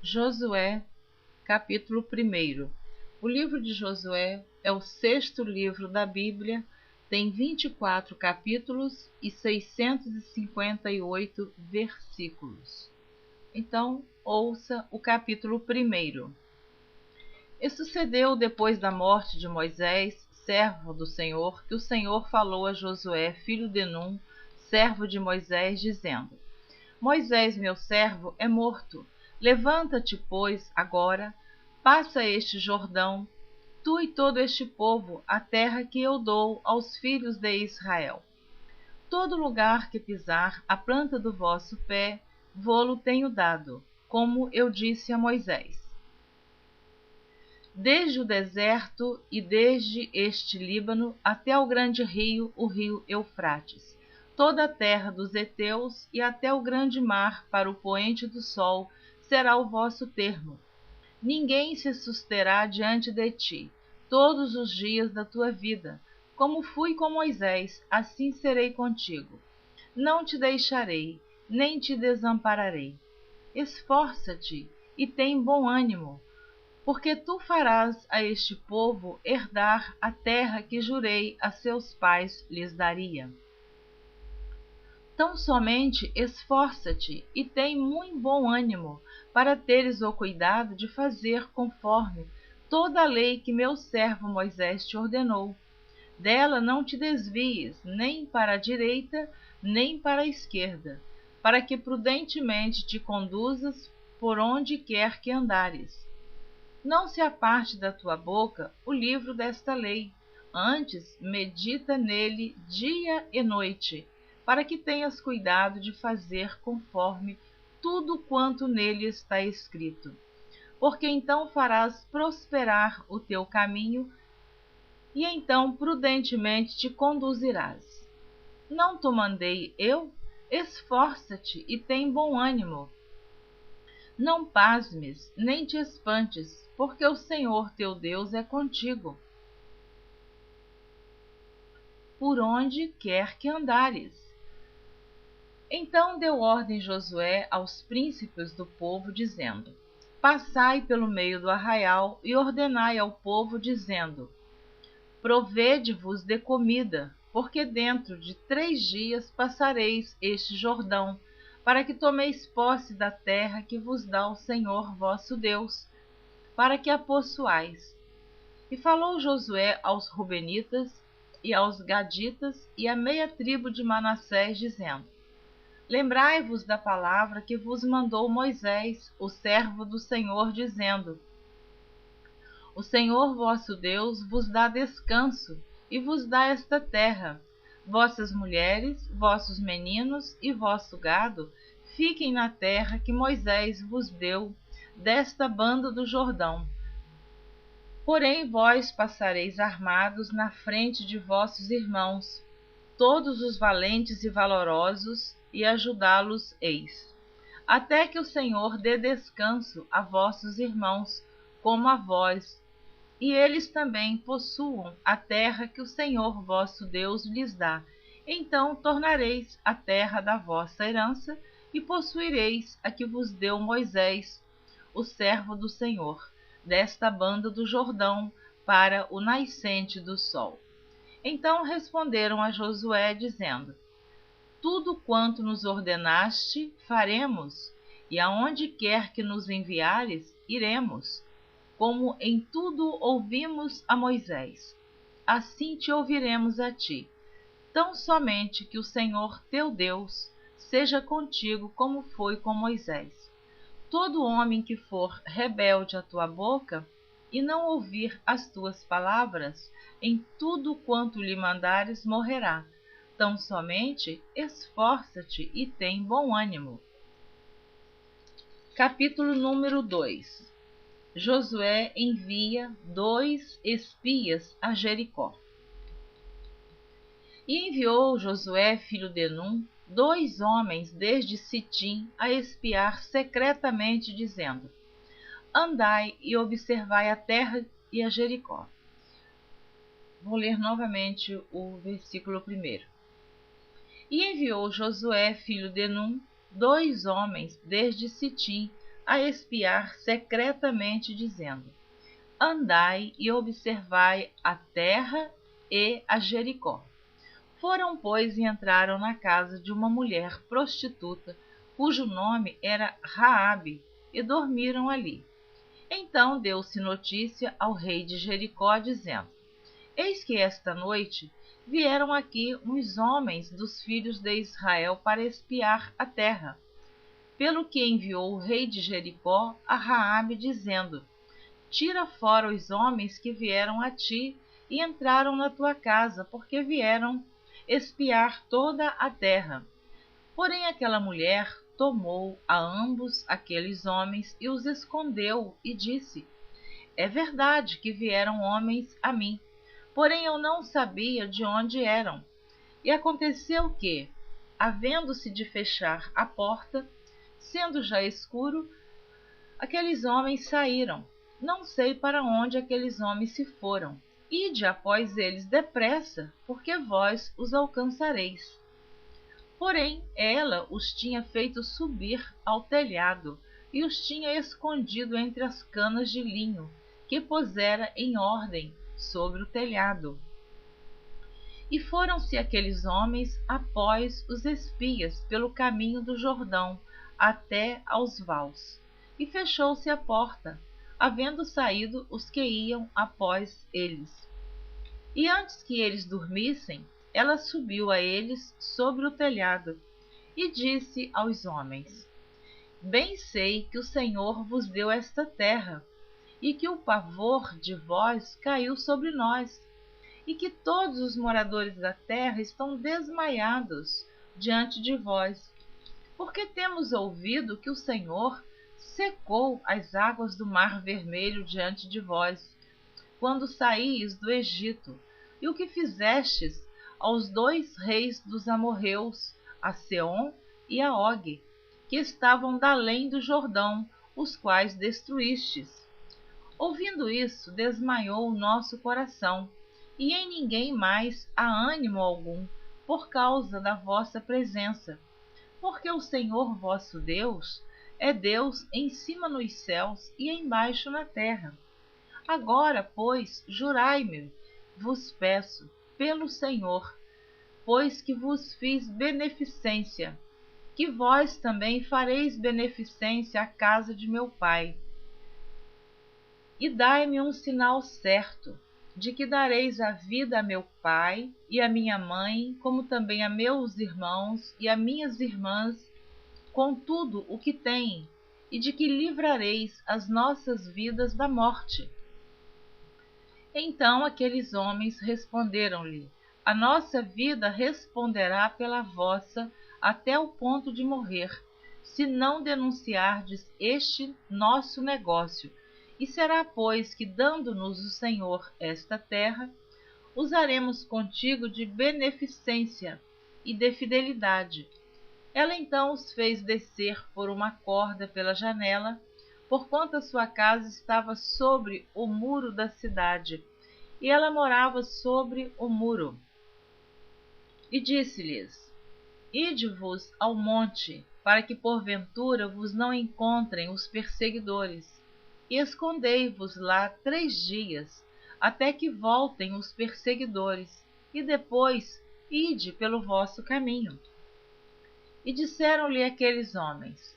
Josué, capítulo 1. O livro de Josué é o sexto livro da Bíblia, tem 24 capítulos e 658 versículos. Então, ouça o capítulo 1. E sucedeu depois da morte de Moisés, servo do Senhor, que o Senhor falou a Josué, filho de Num, servo de Moisés, dizendo: Moisés, meu servo, é morto. Levanta-te, pois, agora, passa este Jordão, tu e todo este povo, a terra que eu dou aos filhos de Israel. Todo lugar que pisar a planta do vosso pé, vô-lo tenho dado, como eu disse a Moisés. Desde o deserto e desde este Líbano até o grande rio, o rio Eufrates, toda a terra dos heteus e até o grande mar para o poente do sol será o vosso termo. Ninguém se susterá diante de ti todos os dias da tua vida. Como fui com Moisés, assim serei contigo. Não te deixarei, nem te desampararei. Esforça-te e tem bom ânimo, porque tu farás a este povo herdar a terra que jurei a seus pais lhes daria. Tão somente esforça-te e tem muito bom ânimo, para teres o cuidado de fazer conforme toda a lei que meu servo Moisés te ordenou. Dela não te desvies, nem para a direita, nem para a esquerda, para que prudentemente te conduzas por onde quer que andares. Não se aparte da tua boca o livro desta lei, antes medita nele dia e noite, para que tenhas cuidado de fazer conforme tudo quanto nele está escrito. Porque então farás prosperar o teu caminho, e então prudentemente te conduzirás. Não te mandei eu? Esforça-te e tem bom ânimo. Não pasmes, nem te espantes, porque o Senhor teu Deus é contigo, por onde quer que andares. Então deu ordem Josué aos príncipes do povo, dizendo: Passai pelo meio do arraial e ordenai ao povo, dizendo: Provede-vos de comida, porque dentro de 3 dias passareis este Jordão, para que tomeis posse da terra que vos dá o Senhor vosso Deus, para que a possuais. E falou Josué aos Rubenitas e aos Gaditas e à meia tribo de Manassés, dizendo: Lembrai-vos da palavra que vos mandou Moisés, o servo do Senhor, dizendo: O Senhor vosso Deus vos dá descanso e vos dá esta terra. Vossas mulheres, vossos meninos e vosso gado fiquem na terra que Moisés vos deu, desta banda do Jordão. Porém vós passareis armados na frente de vossos irmãos, todos os valentes e valorosos, e ajudá-los eis, até que o Senhor dê descanso a vossos irmãos, como a vós, e eles também possuam a terra que o Senhor vosso Deus lhes dá. Então tornareis a terra da vossa herança, e possuireis a que vos deu Moisés, o servo do Senhor, desta banda do Jordão, para o nascente do sol. Então responderam a Josué, dizendo: Tudo quanto nos ordenaste, faremos, e aonde quer que nos enviares, iremos, como em tudo ouvimos a Moisés. Assim te ouviremos a ti. Tão somente que o Senhor teu Deus seja contigo como foi com Moisés. Todo homem que for rebelde à tua boca e não ouvir as tuas palavras, em tudo quanto lhe mandares morrerá. Tão somente esforça-te e tem bom ânimo. Capítulo número 2. Josué envia 2 espias a Jericó. E enviou Josué, filho de Num, 2 homens desde Sitim a espiar secretamente, dizendo: Andai e observai a terra e a Jericó. Vou ler novamente o versículo 1. E enviou Josué, filho de Num, 2 homens desde Sitim a espiar secretamente, dizendo: Andai e observai a terra e a Jericó. Foram, pois, e entraram na casa de uma mulher prostituta, cujo nome era Raabe, e dormiram ali. Então deu-se notícia ao rei de Jericó, dizendo: Eis que esta noite vieram aqui uns homens dos filhos de Israel para espiar a terra. Pelo que enviou o rei de Jericó a Raabe, dizendo: Tira fora os homens que vieram a ti e entraram na tua casa, porque vieram espiar toda a terra. Porém aquela mulher tomou a ambos aqueles homens e os escondeu e disse: É verdade que vieram homens a mim, porém eu não sabia de onde eram. E aconteceu que, havendo-se de fechar a porta, sendo já escuro, aqueles homens saíram. Não sei para onde aqueles homens se foram. Ide após eles depressa, porque vós os alcançareis. Porém, ela os tinha feito subir ao telhado e os tinha escondido entre as canas de linho que pusera em ordem sobre o telhado. E foram-se aqueles homens após os espias pelo caminho do Jordão até aos vales. E fechou-se a porta, havendo saído os que iam após eles. E antes que eles dormissem, ela subiu a eles sobre o telhado e disse aos homens: Bem sei que o Senhor vos deu esta terra, e que o pavor de vós caiu sobre nós, e que todos os moradores da terra estão desmaiados diante de vós, porque temos ouvido que o Senhor secou as águas do Mar Vermelho diante de vós, quando saíes do Egito, e o que fizestes aos 2 reis dos amorreus, a Seom e a Og, que estavam da além do Jordão, os quais destruístes. Ouvindo isso, desmaiou o nosso coração, e em ninguém mais há ânimo algum, por causa da vossa presença. Porque o Senhor vosso Deus é Deus em cima nos céus e embaixo na terra. Agora, pois, jurai-me, vos peço, pelo Senhor, pois que vos fiz beneficência, que vós também fareis beneficência à casa de meu pai. E dai-me um sinal certo, de que dareis a vida a meu pai e a minha mãe, como também a meus irmãos e a minhas irmãs, com tudo o que têm, e de que livrareis as nossas vidas da morte. Então aqueles homens responderam-lhe: A nossa vida responderá pela vossa até o ponto de morrer, se não denunciardes este nosso negócio. E será, pois, que, dando-nos o Senhor esta terra, usaremos contigo de beneficência e de fidelidade. Ela então os fez descer por uma corda pela janela, porquanto a sua casa estava sobre o muro da cidade, e ela morava sobre o muro. E disse-lhes: Ide-vos ao monte, para que porventura vos não encontrem os perseguidores, e escondei-vos lá 3 dias, até que voltem os perseguidores, e depois ide pelo vosso caminho. E disseram-lhe aqueles homens: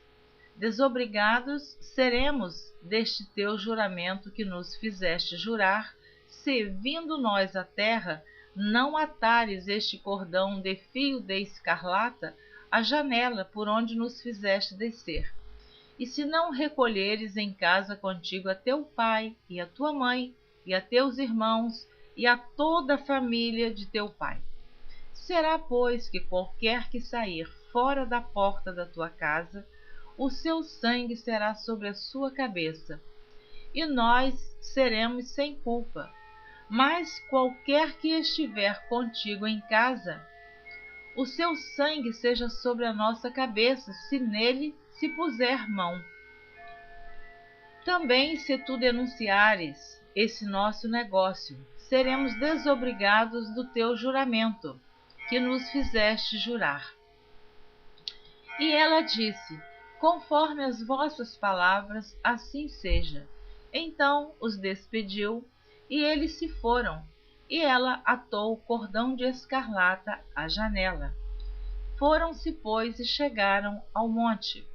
Desobrigados seremos deste teu juramento que nos fizeste jurar, se, vindo nós à terra, não atares este cordão de fio de escarlata à janela por onde nos fizeste descer. E se não recolheres em casa contigo a teu pai, e a tua mãe, e a teus irmãos, e a toda a família de teu pai. Será, pois, que qualquer que sair fora da porta da tua casa, o seu sangue será sobre a sua cabeça, e nós seremos sem culpa. Mas qualquer que estiver contigo em casa, o seu sangue seja sobre a nossa cabeça, se nele se puser mão. Também, se tu denunciares esse nosso negócio, seremos desobrigados do teu juramento, que nos fizeste jurar. E ela disse: conforme as vossas palavras, assim seja. Então os despediu, e eles se foram, e ela atou o cordão de escarlata à janela. Foram-se, pois, e chegaram ao monte,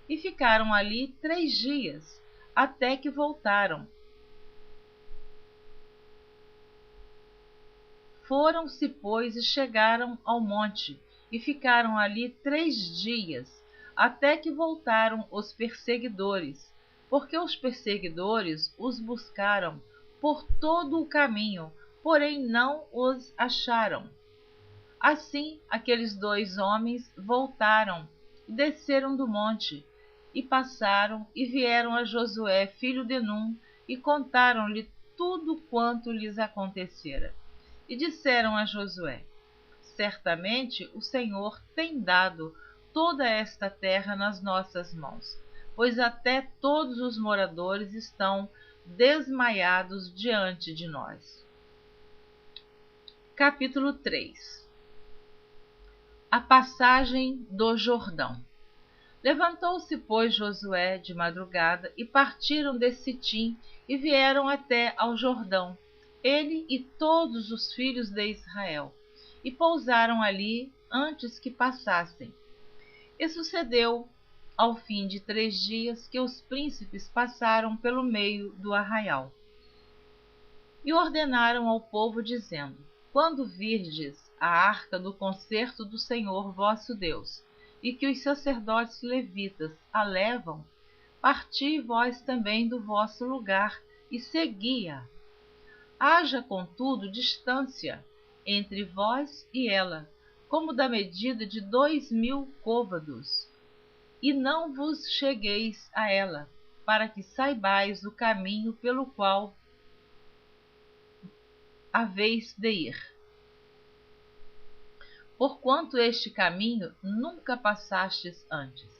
e ficaram ali 3 dias, até que voltaram. Foram-se, pois, e chegaram ao monte, e ficaram ali 3 dias, até que voltaram os perseguidores, porque os perseguidores os buscaram por todo o caminho, porém não os acharam. Assim, aqueles 2 homens voltaram e desceram do monte, e passaram e vieram a Josué, filho de Num, e contaram-lhe tudo quanto lhes acontecera. E disseram a Josué: certamente o Senhor tem dado toda esta terra nas nossas mãos, pois até todos os moradores estão desmaiados diante de nós. Capítulo 3. A passagem do Jordão. Levantou-se, pois, Josué de madrugada, e partiram de Sitim, e vieram até ao Jordão, ele e todos os filhos de Israel, e pousaram ali antes que passassem. E sucedeu, ao fim de 3 dias, que os príncipes passaram pelo meio do arraial. E ordenaram ao povo, dizendo: quando virdes a arca do concerto do Senhor vosso Deus, e que os sacerdotes levitas a levam, parti vós também do vosso lugar, e segui-a. Haja, contudo, distância entre vós e ela, como da medida de 2.000 côvados, e não vos chegueis a ela, para que saibais o caminho pelo qual haveis de ir. Porquanto este caminho nunca passastes antes.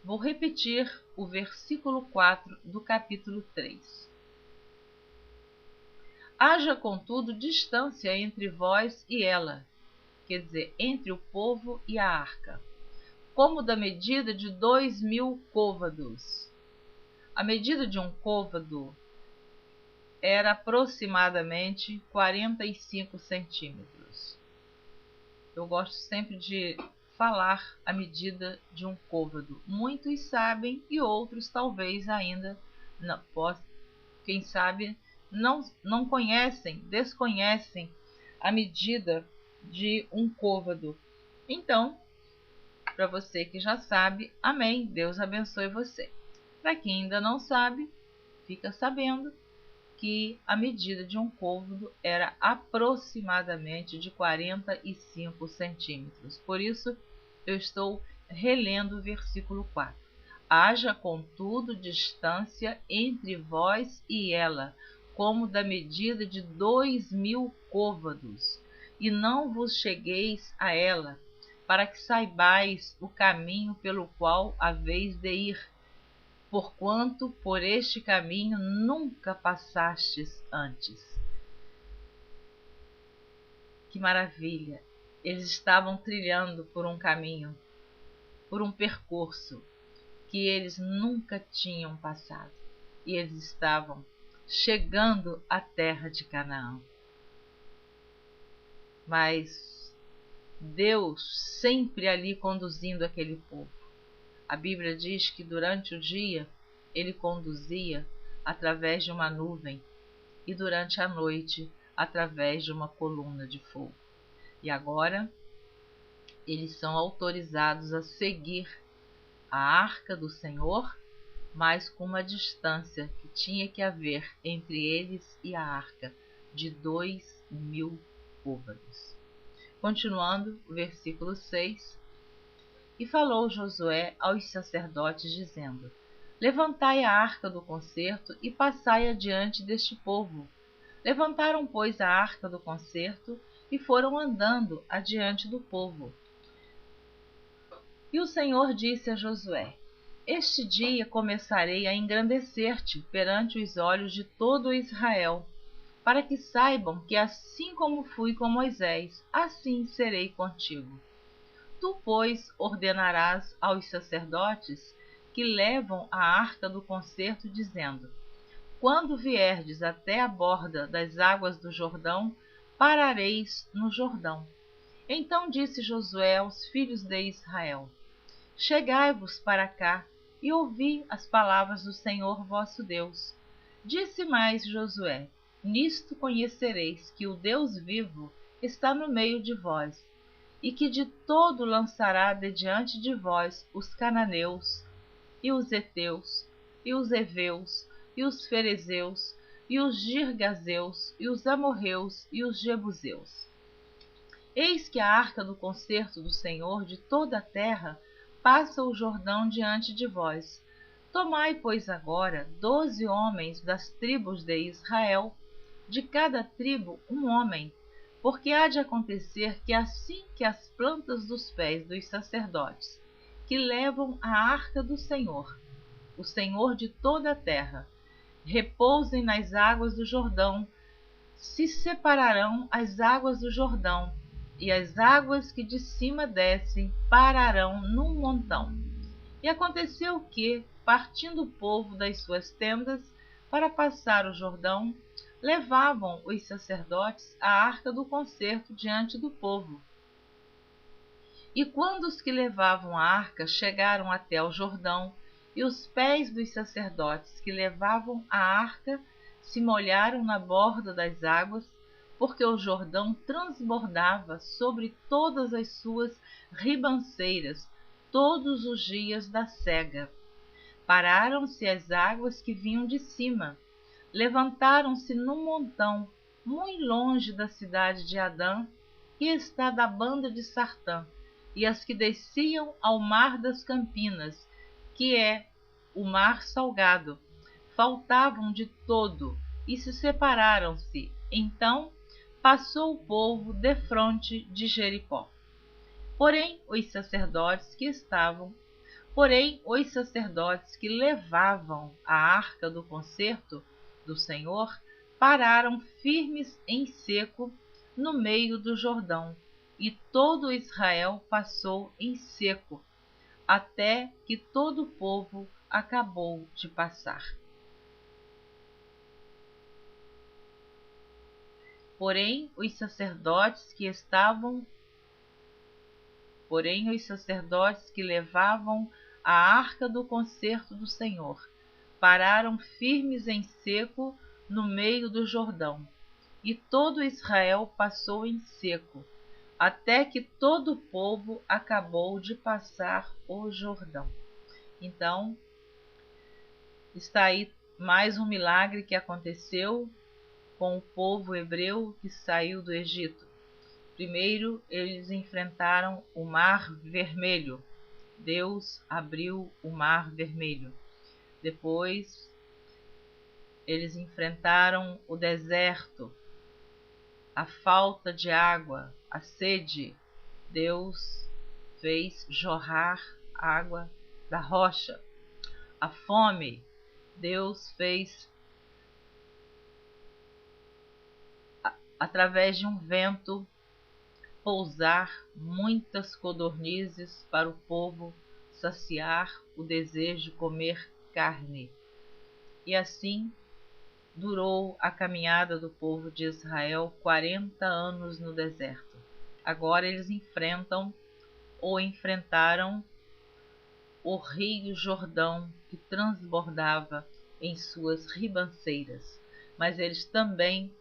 Vou repetir o versículo 4 do capítulo 3. Haja, contudo, distância entre vós e ela, quer dizer, entre o povo e a arca, como da medida de 2.000 côvados. A medida de um côvado era aproximadamente 45 centímetros. Eu gosto sempre de falar a medida de um côvado. Muitos sabem e outros talvez ainda não possam. Quem sabe não conhecem, desconhecem a medida de um côvado. Então, para você que já sabe, amém, Deus abençoe você. Para quem ainda não sabe, fica sabendo que a medida de um côvado era aproximadamente de 45 centímetros. Por isso, eu estou relendo o versículo 4. Haja, contudo, distância entre vós e ela, como da medida de 2.000 côvados, e não vos chegueis a ela, para que saibais o caminho pelo qual haveis de ir, porquanto por este caminho nunca passastes antes. Que maravilha! Eles estavam trilhando por um caminho, por um percurso que eles nunca tinham passado. E eles estavam chegando à terra de Canaã. Mas Deus sempre ali conduzindo aquele povo. A Bíblia diz que durante o dia ele conduzia através de uma nuvem e durante a noite através de uma coluna de fogo. E agora eles são autorizados a seguir a arca do Senhor, mas com uma distância que tinha que haver entre eles e a arca de 2.000 côvados. Continuando, o versículo 6. E falou Josué aos sacerdotes, dizendo: levantai a arca do concerto e passai adiante deste povo. Levantaram, pois, a arca do concerto e foram andando adiante do povo. E o Senhor disse a Josué: este dia começarei a engrandecer-te perante os olhos de todo Israel, para que saibam que assim como fui com Moisés, assim serei contigo. Tu, pois, ordenarás aos sacerdotes que levam a arca do concerto, dizendo: quando vierdes até a borda das águas do Jordão, parareis no Jordão. Então disse Josué aos filhos de Israel: chegai-vos para cá e ouvi as palavras do Senhor vosso Deus. Disse mais Josué: nisto conhecereis que o Deus vivo está no meio de vós, e que de todo lançará de diante de vós os cananeus, e os heteus, e os heveus, e os ferezeus, e os girgazeus, e os amorreus, e os jebuseus. Eis que a arca do concerto do Senhor de toda a terra passa o Jordão diante de vós. Tomai, pois, agora 12 homens das tribos de Israel, de cada tribo um homem, porque há de acontecer que assim que as plantas dos pés dos sacerdotes, que levam a arca do Senhor, o Senhor de toda a terra, repousem nas águas do Jordão, se separarão as águas do Jordão, e as águas que de cima descem pararão num montão. E aconteceu que, partindo o povo das suas tendas para passar o Jordão, levavam os sacerdotes a arca do concerto diante do povo. E quando os que levavam a arca chegaram até ao Jordão, e os pés dos sacerdotes que levavam a arca se molharam na borda das águas, porque o Jordão transbordava sobre todas as suas ribanceiras todos os dias da sega. Pararam-se as águas que vinham de cima, levantaram-se num montão, muito longe da cidade de Adã, que está da banda de Sartã, e as que desciam ao mar das Campinas, que é o mar salgado, faltavam de todo, e se separaram-se. Então passou o povo defronte de Jericó. Porém, os sacerdotes que levavam a arca do concerto do Senhor pararam firmes em seco no meio do Jordão, e todo Israel passou em seco, até que todo o povo acabou de passar. Porém, os sacerdotes que levavam a arca do concerto do Senhor pararam firmes em seco no meio do Jordão, e todo Israel passou em seco, até que todo o povo acabou de passar o Jordão. Então, está aí mais um milagre que aconteceu com o povo hebreu que saiu do Egito. Primeiro, eles enfrentaram o Mar Vermelho. Deus abriu o Mar Vermelho. Depois, eles enfrentaram o deserto, a falta de água, a sede. Deus fez jorrar água da rocha. A fome, Deus fez através de um vento pousar muitas codornizes para o povo saciar o desejo de comer carne. E assim durou a caminhada do povo de Israel 40 anos no deserto. Agora eles enfrentaram o rio Jordão, que transbordava em suas ribanceiras, mas eles também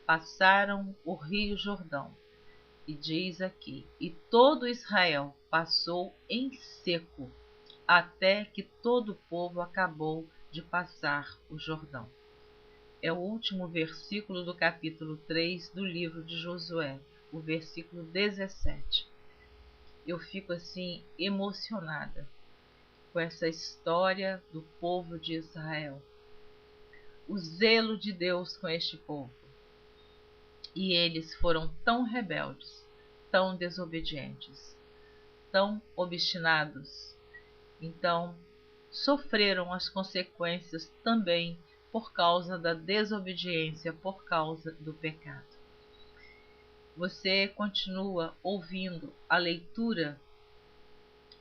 passaram o rio Jordão. E diz aqui: e todo Israel passou em seco, até que todo o povo acabou de passar o Jordão. É o último versículo do capítulo 3 do livro de Josué, o versículo 17. Eu fico assim emocionada com essa história do povo de Israel. O zelo de Deus com este povo. E eles foram tão rebeldes, tão desobedientes, tão obstinados. Então, sofreram as consequências também por causa da desobediência, por causa do pecado. Você continua ouvindo a leitura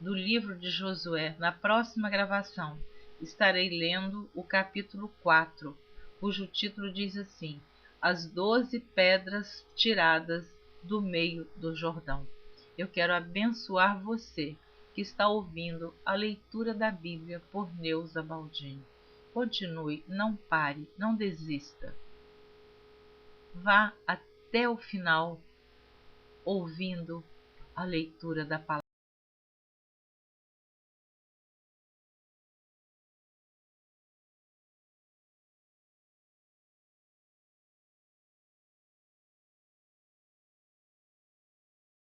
do livro de Josué, na próxima gravação, estarei lendo o capítulo 4, cujo título diz assim: As 12 pedras tiradas do meio do Jordão. Eu quero abençoar você que está ouvindo a leitura da Bíblia por Neuza Baldini. Continue, não pare, não desista. Vá até o final ouvindo a leitura da palavra.